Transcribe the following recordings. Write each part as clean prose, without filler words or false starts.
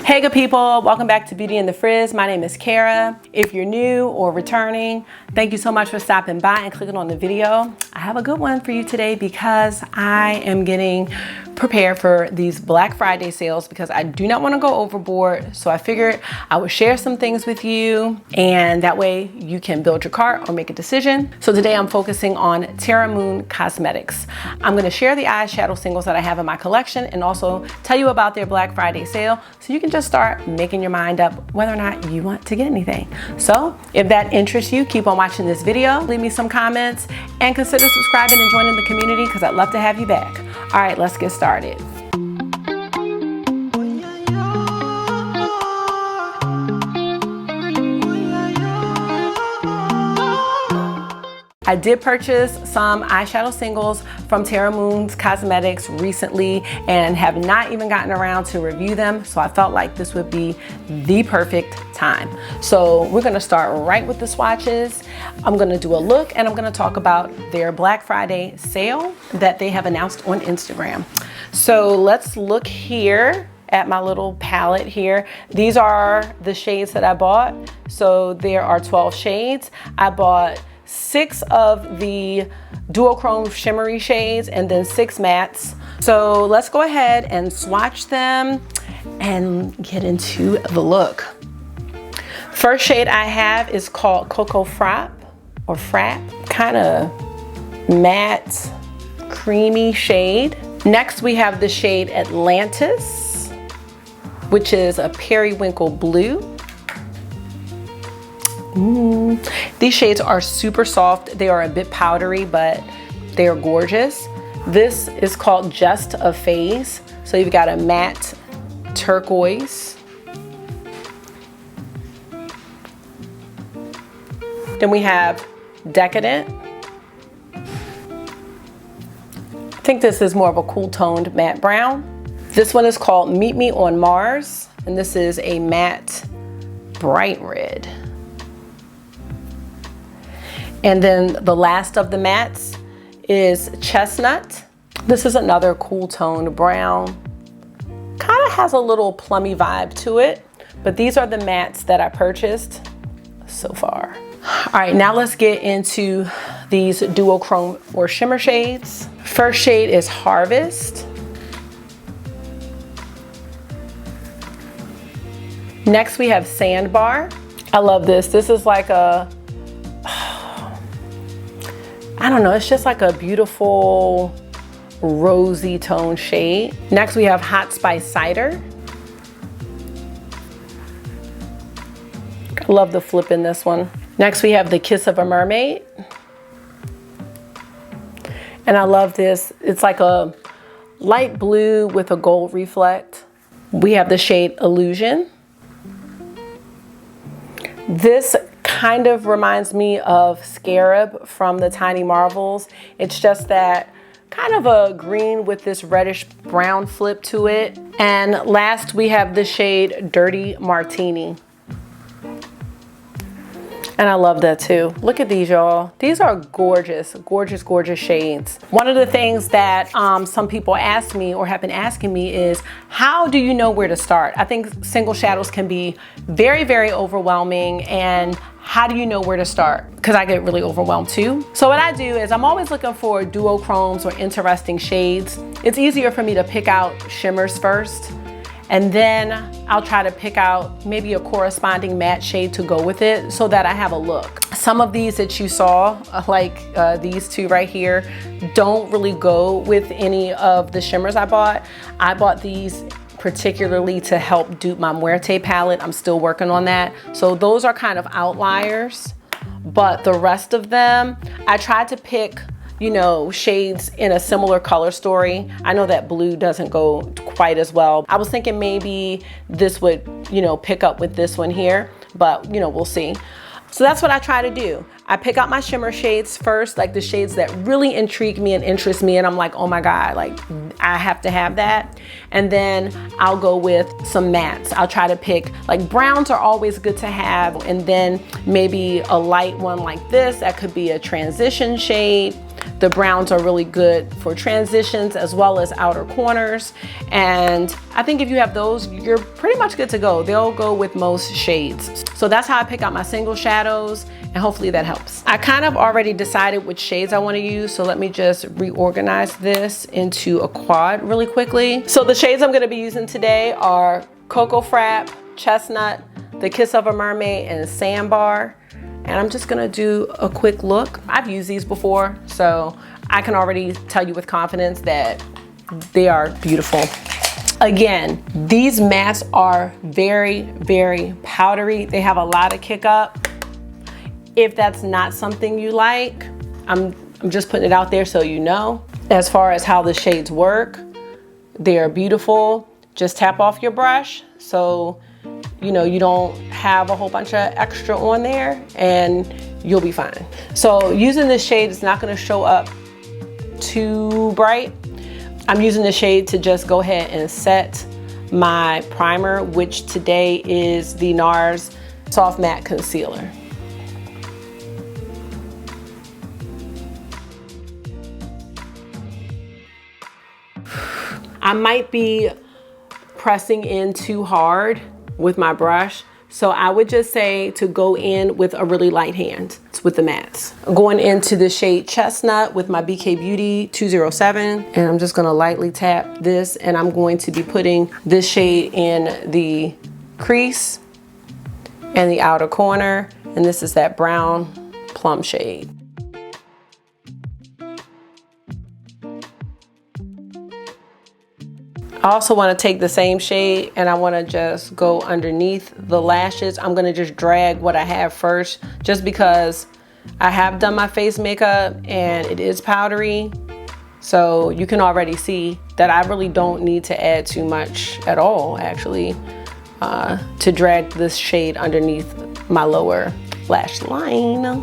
Hey good people, welcome back to Beauty in the Frizz. My name is Kara. If you're new or returning, thank you so much for stopping by and clicking on the video. I have a good one for you today because I am getting prepared for these Black Friday sales because I do not want to go overboard. So I figured I would share some things with you and that way you can build your cart or make a decision. So today I'm focusing on Terra Moons Cosmetics. I'm going to share the eyeshadow singles that I have in my collection and also tell you about their Black Friday sale so you can just start making your mind up whether or not you want to get anything. So if that interests you, keep on watching this video, leave me some comments and consider subscribing and joining the community because I'd love to have you back. All right, let's get started. I did purchase some eyeshadow singles from Terra Moons Cosmetics recently and have not even gotten around to review them, so I felt like this would be the perfect time. So we're gonna start right with the swatches. I'm gonna do a look and I'm gonna talk about their Black Friday sale that they have announced on Instagram. So let's look here at my little palette here. These are the shades that I bought. So there are 12 shades. I bought 6 of the duochrome shimmery shades and then 6 mattes. So let's go ahead and swatch them and get into the look. First shade I have is called Cocoa Frap or Frap, kind of matte, creamy shade. Next we have the shade Atlantis, which is a periwinkle blue. These shades are super soft. They are a bit powdery, but they are gorgeous. This is called Just a Phase. So you've got a matte turquoise. Then we have Decadent. I think this is more of a cool toned matte brown. This one is called Meet Me on Mars, and this is a matte bright red. And then the last of the mattes is Chestnut. This is another cool toned brown. Kind of has a little plummy vibe to it, but these are the mattes that I purchased so far. All right, now let's get into these duochrome or shimmer shades. First shade is Harvest. Next we have Sandbar. I love this. This is like a, I don't know, it's just like a beautiful rosy tone shade. Next we have Hot Spice Cider. I love the flip in this one. Next we have the Kiss of a Mermaid. And I love this. It's like a light blue with a gold reflect. We have the shade Illusion. This kind of reminds me of Scarab from the Tiny Marvels. It's just that kind of a green with this reddish brown flip to it. And last we have the shade Dirty Martini. And I love that too. Look at these, y'all. These are gorgeous, gorgeous, gorgeous shades. One of the things that some people ask me or have been asking me is, how do you know where to start? I think single shadows can be very, very overwhelming, and how do you know where to start? Because I get really overwhelmed too. So what I do is I'm always looking for duochromes or interesting shades. It's easier for me to pick out shimmers first, and then I'll try to pick out maybe a corresponding matte shade to go with it so that I have a look. Some of these that you saw, like these two right here, don't really go with any of the shimmers I bought. I bought these particularly to help dupe my Muerte palette. I'm still working on that. So those are kind of outliers, but the rest of them, I tried to pick, you know, shades in a similar color story. I know that blue doesn't go quite as well. I was thinking maybe this would, you know, pick up with this one here, but you know, we'll see. So that's what I try to do. I pick out my shimmer shades first, like the shades that really intrigue me and interest me, and I'm like, oh my God, like I have to have that. And then I'll go with some mattes. I'll try to pick, like browns are always good to have, and then maybe a light one like this, that could be a transition shade. The browns are really good for transitions as well as outer corners. And I think if you have those, you're pretty much good to go. They'll go with most shades. So that's how I pick out my single shadows, and hopefully that helps. I kind of already decided which shades I want to use, so let me just reorganize this into a quad really quickly. So the shades I'm going to be using today are Cocoa Frap, Chestnut, The Kiss of a Mermaid, and Sandbar. And I'm just gonna do a quick look. I've used these before, so I can already tell you with confidence that they are beautiful. Again, these mattes are very, very powdery. They have a lot of kick up. If that's not something you like, I'm just putting it out there so you know. As far as how the shades work, they are beautiful. Just tap off your brush so you know you don't have a whole bunch of extra on there, and you'll be fine. So using this shade is not going to show up too bright. I'm using the shade to just go ahead and set my primer, which today is the NARS Soft Matte Concealer. I might be pressing in too hard with my brush, so I would just say to go in with a really light hand with the mattes. I'm going into the shade Chestnut with my BK Beauty 207, and I'm just going to lightly tap this, and I'm going to be putting this shade in the crease and the outer corner, and this is that brown plum shade. I also want to take the same shade and I want to just go underneath the lashes. I'm going to just drag what I have first, just because I have done my face makeup and it is powdery. So you can already see that I really don't need to add too much at all, actually, to drag this shade underneath my lower lash line.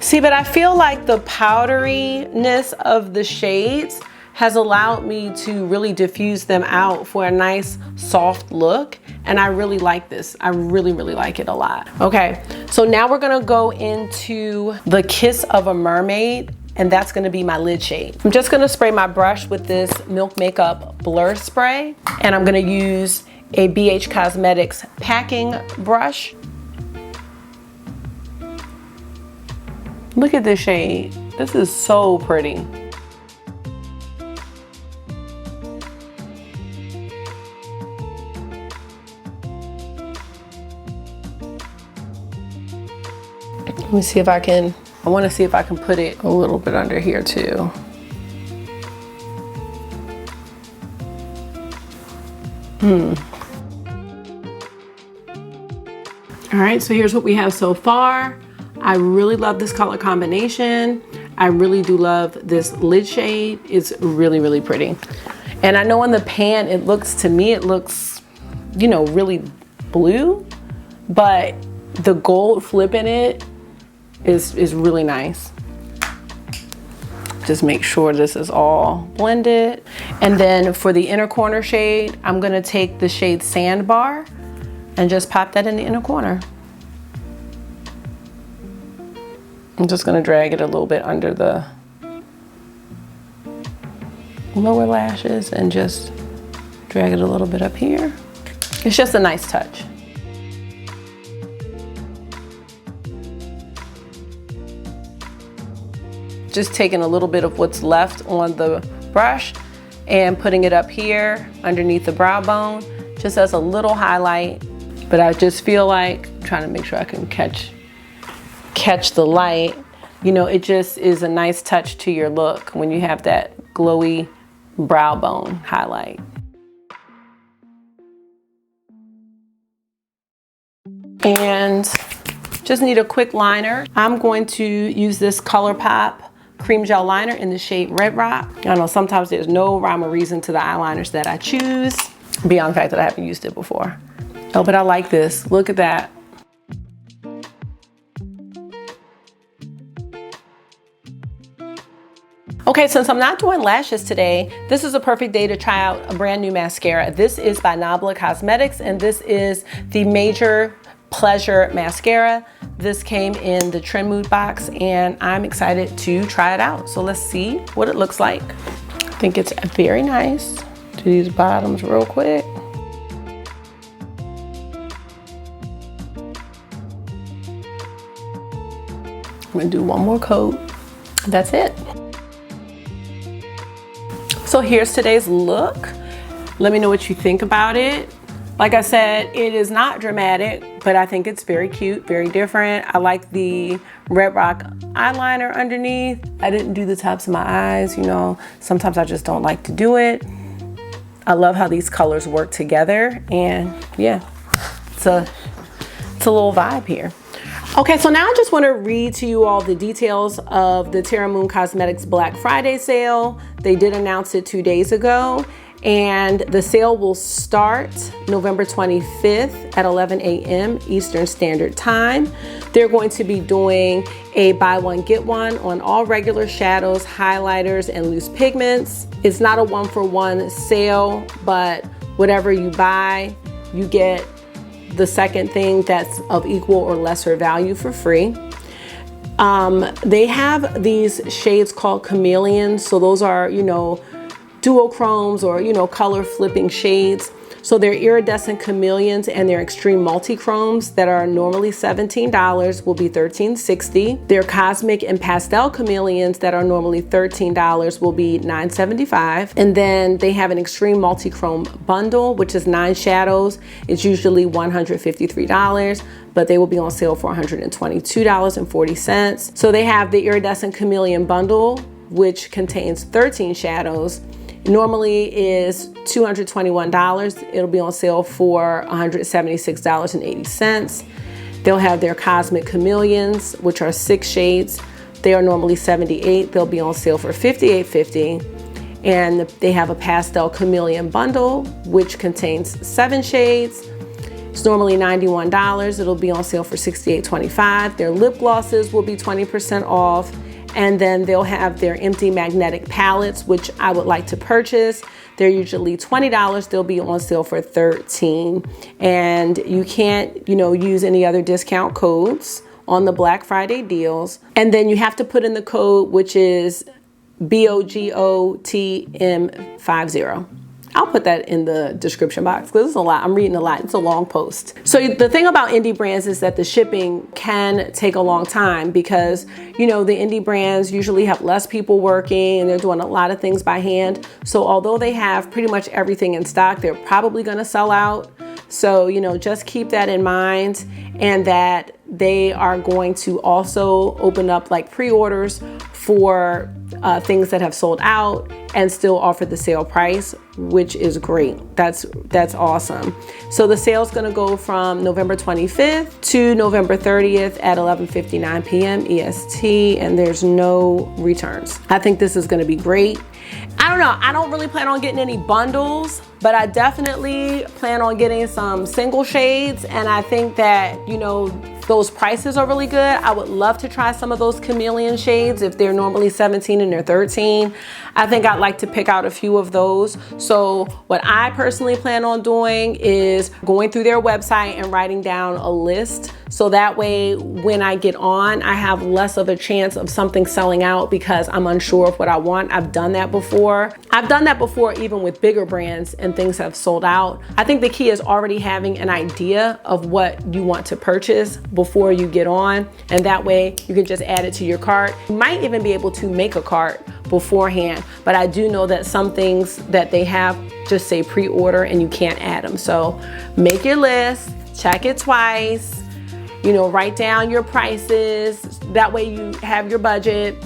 See, but I feel like the powderiness of the shades has allowed me to really diffuse them out for a nice soft look. And I really like this. I really, really like it a lot. Okay, so now we're gonna go into The Kiss of a Mermaid, and that's gonna be my lid shade. I'm just gonna spray my brush with this Milk Makeup Blur Spray, and I'm gonna use a BH Cosmetics packing brush. Look at this shade. This is so pretty. Let me see if I can, I want to see if I can put it a little bit under here too. All right, so here's what we have so far. I really love this color combination. I really do love this lid shade. It's really, really pretty. And I know in the pan, it looks, to me, it looks, you know, really blue, but the gold flip in it is really nice. Just make sure this is all blended. And then for the inner corner shade, I'm gonna take the shade Sandbar and just pop that in the inner corner. I'm just gonna drag it a little bit under the lower lashes and just drag it a little bit up here. It's just a nice touch. Just taking a little bit of what's left on the brush and putting it up here underneath the brow bone, just as a little highlight. But I just feel like, I'm trying to make sure I can catch the light. You know, it just is a nice touch to your look when you have that glowy brow bone highlight. And just need a quick liner. I'm going to use this ColourPop cream gel liner in the shade Red Rock. I know sometimes there's no rhyme or reason to the eyeliners that I choose, beyond the fact that I haven't used it before. Oh, but I like this. Look at that. Okay, since I'm not doing lashes today, this is a perfect day to try out a brand new mascara. This is by Cosmetics, and this is the Major Pleasure Mascara. This came in the Trend Mood box, and I'm excited to try it out. So let's see what it looks like. I think it's very nice. Do these bottoms real quick. I'm gonna do one more coat. That's it. So here's today's look. Let me know what you think about it. Like I said, it is not dramatic, but I think it's very cute, very different. I like the Red Rock eyeliner underneath. I didn't do the tops of my eyes, you know. Sometimes I just don't like to do it. I love how these colors work together, and yeah, it's a little vibe here. Okay, so now I just want to read to you all the details of the Terra Moons Cosmetics Black Friday sale. They did announce it 2 days ago, and the sale will start November 25th at 11 a.m. Eastern Standard Time. They're going to be doing a buy one, get one on all regular shadows, highlighters, and loose pigments. It's not a one-for-one sale, but whatever you buy, you get the second thing that's of equal or lesser value for free. They have these shades called chameleons. So those are, you know, duochromes or, you know, color flipping shades. So they're iridescent chameleons, and their extreme multi-chromes that are normally $17 will be $13.60. Their cosmic and pastel chameleons that are normally $13 will be $9.75. And then they have an extreme multi-chrome bundle, which is 9 shadows. It's usually $153, but they will be on sale for $122.40. So they have the iridescent chameleon bundle, which contains 13 shadows. Normally is $221. It'll be on sale for $176.80. They'll have their cosmic chameleons, which are 6 shades. They are normally $78. They'll be on sale for $58.50. And they have a pastel chameleon bundle, which contains 7 shades. It's normally $91. It'll be on sale for $68.25. Their lip glosses will be 20% off. And then they'll have their empty magnetic palettes, which I would like to purchase. They're usually $20. They'll be on sale for $13. And you can't, you know, use any other discount codes on the Black Friday deals. And then you have to put in the code, which is BOGOTM50. I'll put that in the description box because it's a lot. I'm reading a lot. It's a long post. So the thing about indie brands is that the shipping can take a long time because, you know, the indie brands usually have less people working and they're doing a lot of things by hand. So although they have pretty much everything in stock, they're probably going to sell out. So, you know, just keep that in mind, and that they are going to also open up like pre-orders for things that have sold out and still offer the sale price, which is great. That's awesome. So the sale is going to go from November 25th to November 30th at 11:59 p.m. EST, and there's no returns. I think this is going to be great. I don't know. I don't really plan on getting any bundles, but I definitely plan on getting some single shades. And I think that, you know, those prices are really good. I would love to try some of those chameleon shades if they're normally $17 and they're $13. I think I'd like to pick out a few of those. So what I personally plan on doing is going through their website and writing down a list. So that way, when I get on, I have less of a chance of something selling out because I'm unsure of what I want. I've done that before. I've done that before even with bigger brands, and things have sold out. I think the key is already having an idea of what you want to purchase before you get on, and that way you can just add it to your cart. You might even be able to make a cart beforehand, but I do know that some things that they have just say pre-order and you can't add them. So make your list, check it twice, you know, write down your prices. That way you have your budget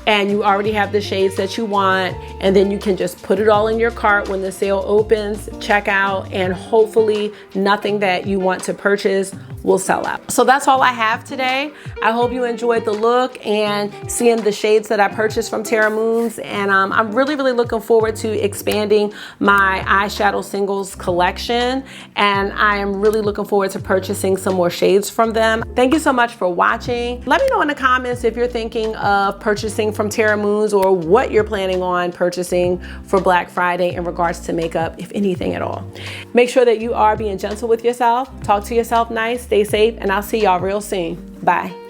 and you already have the shades that you want, and then you can just put it all in your cart when the sale opens, check out, and hopefully nothing that you want to purchase will sell out. So that's all I have today. I hope you enjoyed the look and seeing the shades that I purchased from Terra Moons. And I'm really looking forward to expanding my eyeshadow singles collection. And I am really looking forward to purchasing some more shades from them. Thank you so much for watching. Let me know in the comments if you're thinking of purchasing from Terra Moons or what you're planning on purchasing for Black Friday in regards to makeup, if anything at all. Make sure that you are being gentle with yourself. Talk to yourself nice, stay safe, and I'll see y'all real soon. Bye.